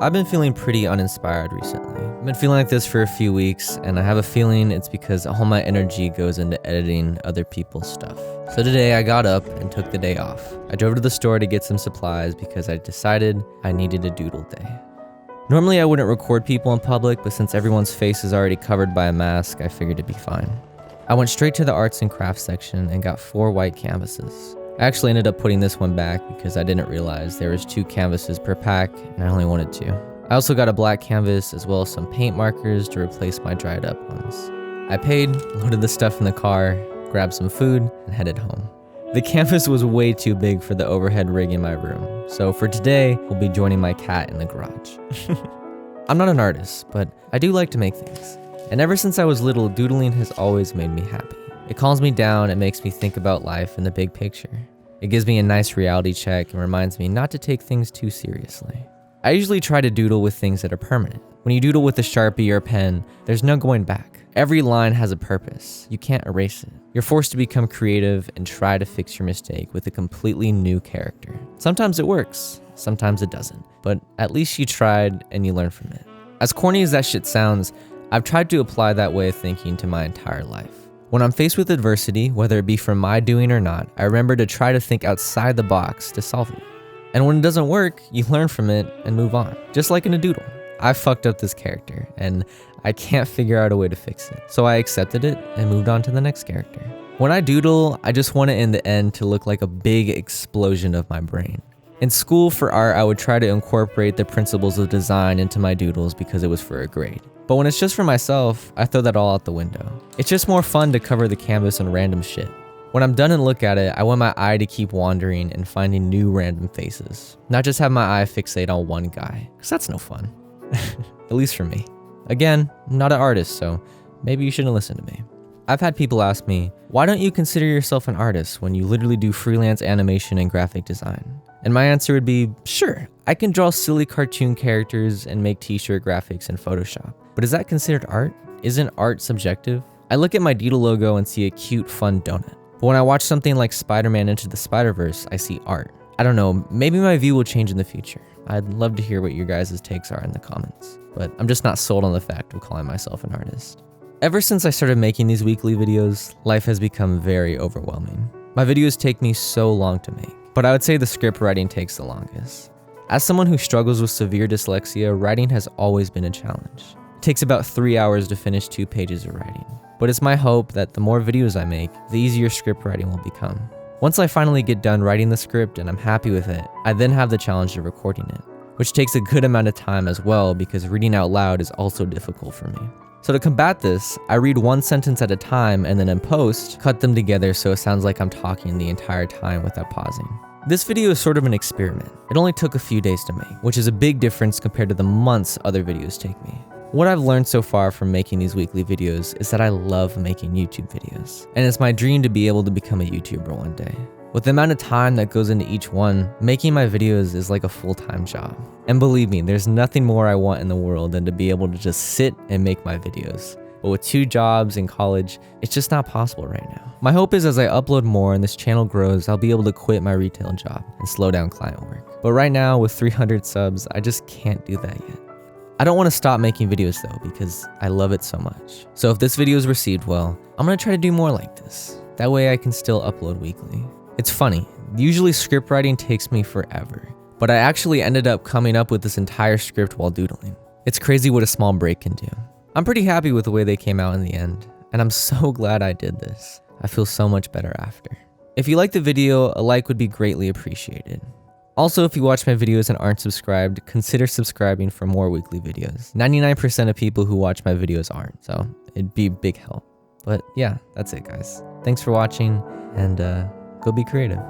I've been feeling pretty uninspired recently. I've been feeling like this for a few weeks, and I have a feeling it's because all my energy goes into editing other people's stuff. So today I got up and took the day off. I drove to the store to get some supplies because I decided I needed a doodle day. Normally I wouldn't record people in public, but since everyone's face is already covered by a mask, I figured it'd be fine. I went straight to the arts and crafts section and got 4 white canvases. I actually ended up putting this one back because I didn't realize there was 2 canvases per pack and I only wanted 2. I also got a black canvas as well as some paint markers to replace my dried up ones. I paid, loaded the stuff in the car, grabbed some food, and headed home. The canvas was way too big for the overhead rig in my room, so for today, we'll be joining my cat in the garage. I'm not an artist, but I do like to make things. And ever since I was little, doodling has always made me happy. It calms me down and makes me think about life in the big picture. It gives me a nice reality check and reminds me not to take things too seriously. I usually try to doodle with things that are permanent. When you doodle with a Sharpie or a pen, there's no going back. Every line has a purpose. You can't erase it. You're forced to become creative and try to fix your mistake with a completely new character. Sometimes it works, sometimes it doesn't, but at least you tried and you learn from it. As corny as that shit sounds, I've tried to apply that way of thinking to my entire life. When I'm faced with adversity, whether it be from my doing or not, I remember to try to think outside the box to solve it. And when it doesn't work, you learn from it and move on. Just like in a doodle. I fucked up this character and I can't figure out a way to fix it. So I accepted it and moved on to the next character. When I doodle, I just want it in the end to look like a big explosion of my brain. In school for art, I would try to incorporate the principles of design into my doodles because it was for a grade. But when it's just for myself, I throw that all out the window. It's just more fun to cover the canvas in random shit. When I'm done and look at it, I want my eye to keep wandering and finding new random faces. Not just have my eye fixate on one guy, because that's no fun. At least for me. Again, I'm not an artist, so maybe you shouldn't listen to me. I've had people ask me, why don't you consider yourself an artist when you literally do freelance animation and graphic design? And my answer would be, sure, I can draw silly cartoon characters and make t-shirt graphics in Photoshop. But is that considered art? Isn't art subjective? I look at my Doodle logo and see a cute, fun donut. But when I watch something like Spider-Man Into the Spider-Verse, I see art. I don't know, maybe my view will change in the future. I'd love to hear what your guys' takes are in the comments. But I'm just not sold on the fact of calling myself an artist. Ever since I started making these weekly videos, life has become very overwhelming. My videos take me so long to make, but I would say the script writing takes the longest. As someone who struggles with severe dyslexia, writing has always been a challenge. It takes about 3 hours to finish 2 pages of writing, but it's my hope that the more videos I make, the easier script writing will become. Once I finally get done writing the script and I'm happy with it, I then have the challenge of recording it, which takes a good amount of time as well because reading out loud is also difficult for me. So to combat this, I read one sentence at a time and then in post, cut them together so it sounds like I'm talking the entire time without pausing. This video is sort of an experiment. It only took a few days to make, which is a big difference compared to the months other videos take me. What I've learned so far from making these weekly videos is that I love making YouTube videos, and it's my dream to be able to become a YouTuber one day. With the amount of time that goes into each one, making my videos is like a full-time job. And believe me, there's nothing more I want in the world than to be able to just sit and make my videos. But with 2 jobs in college, it's just not possible right now. My hope is as I upload more and this channel grows, I'll be able to quit my retail job and slow down client work. But right now, with 300 subs, I just can't do that yet. I don't want to stop making videos though, because I love it so much. So if this video is received well, I'm going to try to do more like this. That way I can still upload weekly. It's funny, usually script writing takes me forever, but I actually ended up coming up with this entire script while doodling. It's crazy what a small break can do. I'm pretty happy with the way they came out in the end, and I'm so glad I did this. I feel so much better after. If you liked the video, a like would be greatly appreciated. Also, if you watch my videos and aren't subscribed, consider subscribing for more weekly videos. 99% of people who watch my videos aren't, so it'd be a big help. But yeah, that's it guys. Thanks for watching, and go be creative.